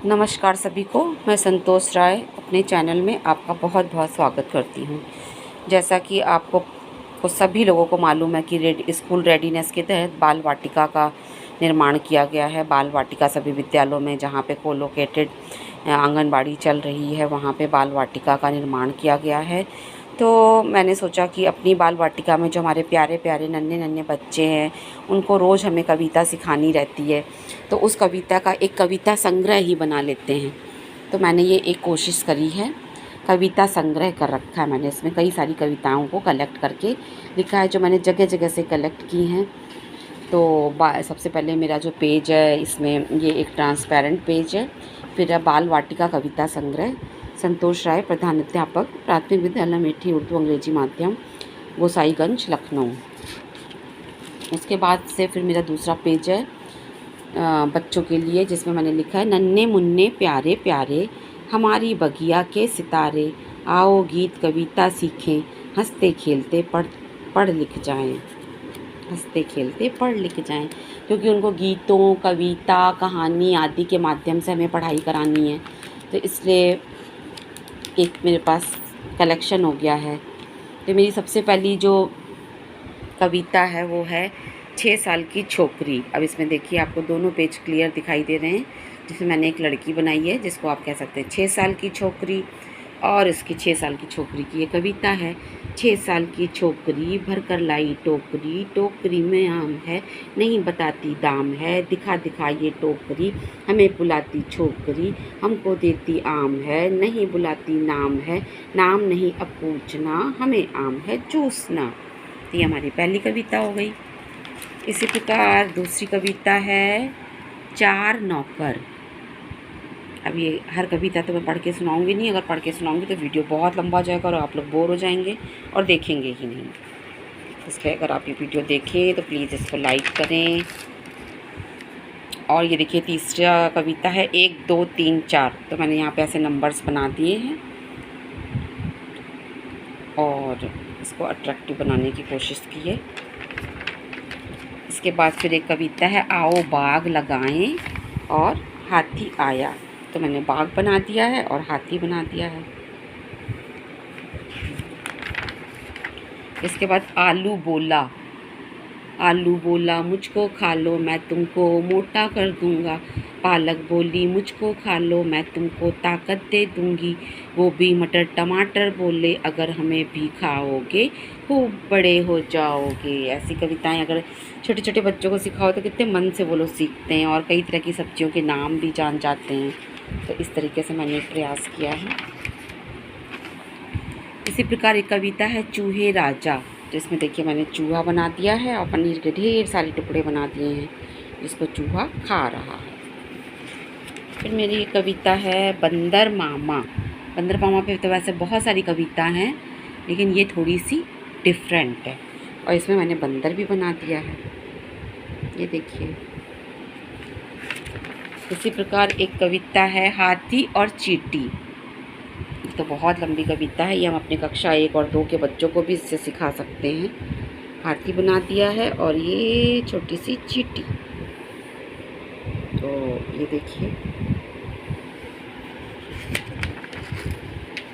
नमस्कार सभी को। मैं संतोष राय अपने चैनल में आपका बहुत बहुत स्वागत करती हूँ। जैसा कि आपको सभी लोगों को मालूम है कि स्कूल रेडीनेस के तहत बाल वाटिका का निर्माण किया गया है। बाल वाटिका सभी विद्यालयों में जहाँ पे कोलोकेटेड आंगनबाड़ी चल रही है वहाँ पे बाल वाटिका का निर्माण किया गया है। तो मैंने सोचा कि अपनी बाल वाटिका में जो हमारे प्यारे प्यारे नन्हे नन्हे बच्चे हैं उनको रोज़ हमें कविता सिखानी रहती है, तो उस कविता का एक कविता संग्रह ही बना लेते हैं। तो मैंने ये एक कोशिश करी है, कविता संग्रह कर रखा है मैंने। इसमें कई सारी कविताओं को कलेक्ट करके लिखा है जो मैंने जगह जगह से कलेक्ट की हैं। तो सबसे पहले मेरा जो पेज है इसमें ये एक ट्रांसपेरेंट पेज है। फिर बाल वाटिका कविता संग्रह, संतोष राय, प्रधानाध्यापक, प्राथमिक विद्यालय मेठी, उर्दू अंग्रेजी माध्यम, गोसाईगंज, लखनऊ। उसके बाद से फिर मेरा दूसरा पेज है बच्चों के लिए, जिसमें मैंने लिखा है नन्हे मुन्ने प्यारे प्यारे हमारी बगिया के सितारे, आओ गीत कविता सीखें, हंसते खेलते पढ़ लिख जाएं, हंसते खेलते पढ़ लिख जाएं। क्योंकि उनको गीतों, कविता, कहानी आदि के माध्यम से हमें पढ़ाई करानी है, तो इसलिए एक मेरे पास कलेक्शन हो गया है। तो मेरी सबसे पहली जो कविता है वो है 6 साल की छोकरी। अब इसमें देखिए आपको दोनों पेज क्लियर दिखाई दे रहे हैं, जिसमें मैंने एक लड़की बनाई है जिसको आप कह सकते हैं 6 साल की छोकरी, और इसकी 6 साल की छोकरी की ये कविता है। 6 साल की छोकरी भर कर लाई टोकरी, टोकरी में आम है नहीं बताती दाम है, दिखा दिखा ये टोकरी हमें बुलाती छोकरी, हमको देती आम है नहीं बुलाती नाम है, नाम नहीं अब पूछना हमें आम है चूसना। तो ये हमारी पहली कविता हो गई। इसी प्रकार दूसरी कविता है 4 नौकर। अब ये हर कविता तो मैं पढ़ के सुनाऊंगी नहीं, अगर पढ़ के सुनाऊंगी तो वीडियो बहुत लंबा हो जाएगा और आप लोग बोर हो जाएंगे और देखेंगे ही नहीं। इसलिए अगर आप ये वीडियो देखें तो प्लीज़ इसको लाइक करें। और ये देखिए तीसरा कविता है 1 2 3 4। तो मैंने यहाँ पे ऐसे नंबर्स बना दिए हैं और इसको अट्रैक्टिव बनाने की कोशिश की है। इसके बाद फिर एक कविता है आओ बाग लगाएं और हाथी आया। तो मैंने बाग बना दिया है और हाथी बना दिया है। इसके बाद आलू बोला, आलू बोला मुझको खा लो मैं तुमको मोटा कर दूंगा, पालक बोली मुझको खा लो मैं तुमको ताकत दे दूंगी, गोभी मटर टमाटर बोले अगर हमें भी खाओगे खूब बड़े हो जाओगे। ऐसी कविताएं अगर छोटे छोटे बच्चों को सिखाओ तो कितने मन से वो लोग सीखते हैं और कई तरह की सब्जियों के नाम भी जान जाते हैं। तो इस तरीके से मैंने प्रयास किया है। इसी प्रकार एक कविता है चूहे राजा। तो इसमें देखिए मैंने चूहा बना दिया है और पनीर के ढेर सारे टुकड़े बना दिए हैं जिसको चूहा खा रहा है। फिर मेरी कविता है बंदर मामा। बंदर मामा पे तो वैसे बहुत सारी कविता हैं लेकिन ये थोड़ी सी डिफरेंट है और इसमें मैंने बंदर भी बना दिया है, ये देखिए। इसी प्रकार एक कविता है हाथी और चींटी। तो बहुत लंबी कविता है, ये हम अपने कक्षा 1 और 2 के बच्चों को भी इससे सिखा सकते हैं। हाथी बना दिया है और ये छोटी सी चींटी। तो ये देखिए।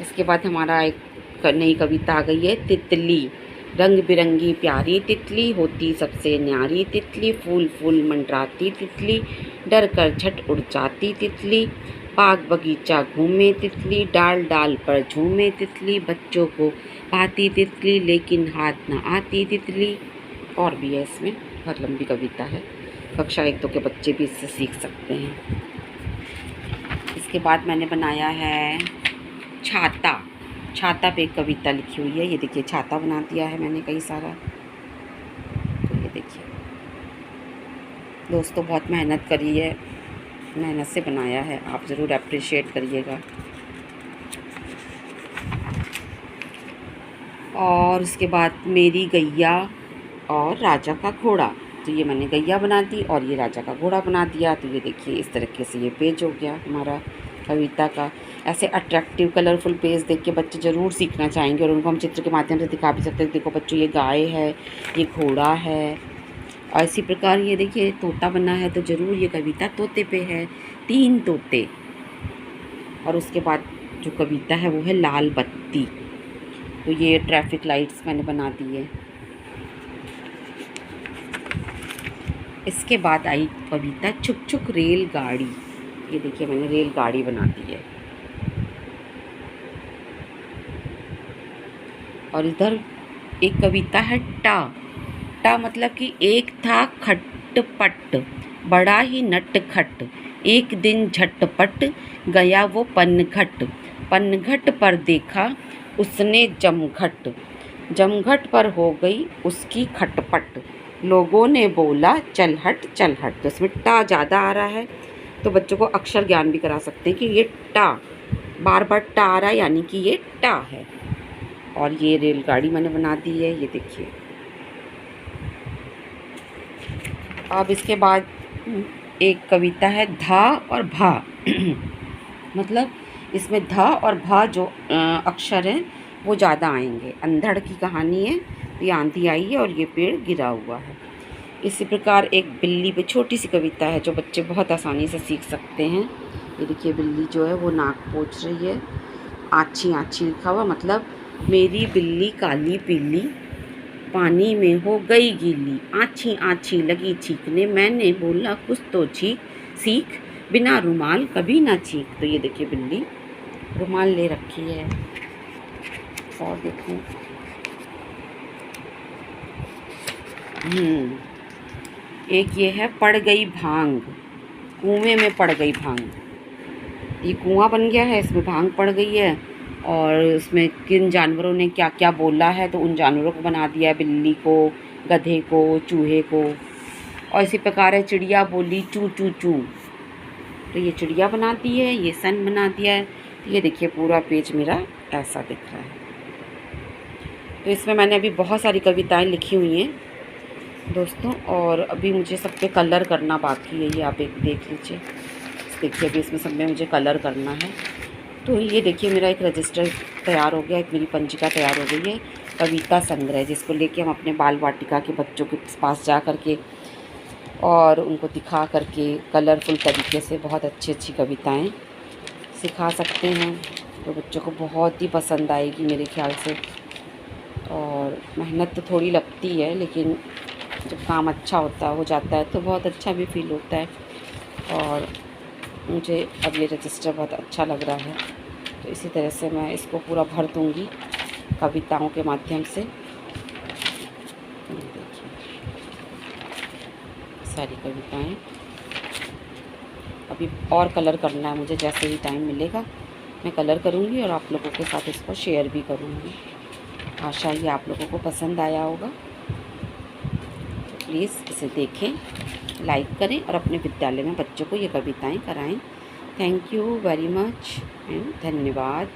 इसके बाद हमारा एक नई कविता आ गई है तितली। रंग बिरंगी प्यारी तितली होती सबसे न्यारी तितली, फूल फूल मंडराती तितली, डर कर झट उड़ जाती तितली, बाग बगीचा घूमे तितली, डाल डाल पर झूमे तितली, बच्चों को पाती तितली लेकिन हाथ न आती तितली। और भी है इसमें, बहुत लंबी कविता है, कक्षा 1 2 के बच्चे भी इससे सीख सकते हैं। इसके बाद मैंने बनाया है छाता। छाता पे एक कविता लिखी हुई है, ये देखिए छाता बना दिया है मैंने कई सारा। तो ये देखिए दोस्तों बहुत मेहनत करी है, मेहनत से बनाया है, आप ज़रूर अप्रिशिएट करिएगा। और उसके बाद मेरी गैया और राजा का घोड़ा। तो ये मैंने गैया बना दी और ये राजा का घोड़ा बना दिया। तो ये देखिए इस तरीके से ये पेज हो गया हमारा कविता का। ऐसे अट्रैक्टिव कलरफुल पेज देख के बच्चे ज़रूर सीखना चाहेंगे और उनको हम चित्र के माध्यम से दिखा भी सकते हैं, देखो बच्चों ये गाय है, ये घोड़ा है। और इसी प्रकार ये देखिए तोता बना है, तो ज़रूर ये कविता तोते पे है। 3 तोते, और उसके बाद जो कविता है वो है लाल बत्ती। तो ये ट्रैफिक लाइट्स मैंने बना दी है। इसके बाद आई कविता छुक छुक रेलगाड़ी। ये देखिए मैंने रेलगाड़ी बना दी है। और इधर एक कविता है टा। टा मतलब कि एक था खटपट बड़ा ही नटखट, एक दिन झटपट गया वो पनघट, पनघट पर देखा उसने जमघट, जमघट पर हो गई उसकी खटपट, लोगों ने बोला चल हट चल हट। तो इसमें टा ज़्यादा आ रहा है तो बच्चों को अक्षर ज्ञान भी करा सकते हैं कि ये टा, बार बार टा आ रहा है यानी कि ये टा है। और ये रेलगाड़ी मैंने बना दी है, ये देखिए। अब इसके बाद एक कविता है धा और भा। मतलब इसमें धा और भा जो अक्षर हैं वो ज़्यादा आएंगे। अंधड़ की कहानी है, ये आंधी आई है और ये पेड़ गिरा हुआ है। इसी प्रकार एक बिल्ली पे छोटी सी कविता है जो बच्चे बहुत आसानी से सीख सकते हैं। ये देखिए बिल्ली जो है वो नाक पोंछ रही है। आछी आछी लिखा हुआ, मतलब मेरी बिल्ली काली पीली पानी में हो गई गीली, आछी आछी लगी छींकने, मैंने बोला कुछ तो सीख, बिना रुमाल कभी ना छींक। तो ये देखिए बिल्ली रुमाल ले रखी है। और देखो एक ये है पड़ गई भांग, कुएं में पड़ गई भांग। ये कुआं बन गया है, इसमें भांग पड़ गई है और उसमें किन जानवरों ने क्या क्या बोला है तो उन जानवरों को बना दिया है, बिल्ली को, गधे को, चूहे को। और इसी प्रकार है चिड़िया बोली चू चू चू, तो ये चिड़िया बना दी है, ये सन बना दिया है। तो ये देखिए पूरा पेज मेरा ऐसा दिख रहा है। तो इसमें मैंने अभी बहुत सारी कविताएं लिखी हुई हैं दोस्तों, और अभी मुझे सब पे कलर करना बाकी है। ये आप एक देख लीजिए, देखिए अभी इसमें सब में मुझे कलर करना है। तो ये देखिए मेरा एक रजिस्टर तैयार हो गया, एक मेरी पंजिका तैयार हो गई है कविता संग्रह, जिसको लेके हम अपने बाल वाटिका के बच्चों के पास जा कर के और उनको दिखा करके कलरफुल तरीके से बहुत अच्छी अच्छी कविताएं सिखा सकते हैं। तो बच्चों को बहुत ही पसंद आएगी मेरे ख्याल से। और मेहनत तो थोड़ी लगती है, लेकिन जब काम अच्छा हो जाता है तो बहुत अच्छा भी फील होता है। और मुझे अब ये रजिस्टर बहुत अच्छा लग रहा है, तो इसी तरह से मैं इसको पूरा भर दूँगी कविताओं के माध्यम से। देखिए सारी कविताएं अभी और कलर करना है मुझे, जैसे ही टाइम मिलेगा मैं कलर करूँगी और आप लोगों के साथ इसको शेयर भी करूँगी। आशा ये आप लोगों को पसंद आया होगा। तो प्लीज़ इसे देखें, लाइक करें और अपने विद्यालय में बच्चों को ये कविताएं कराएं। Thank you very much and धन्यवाद।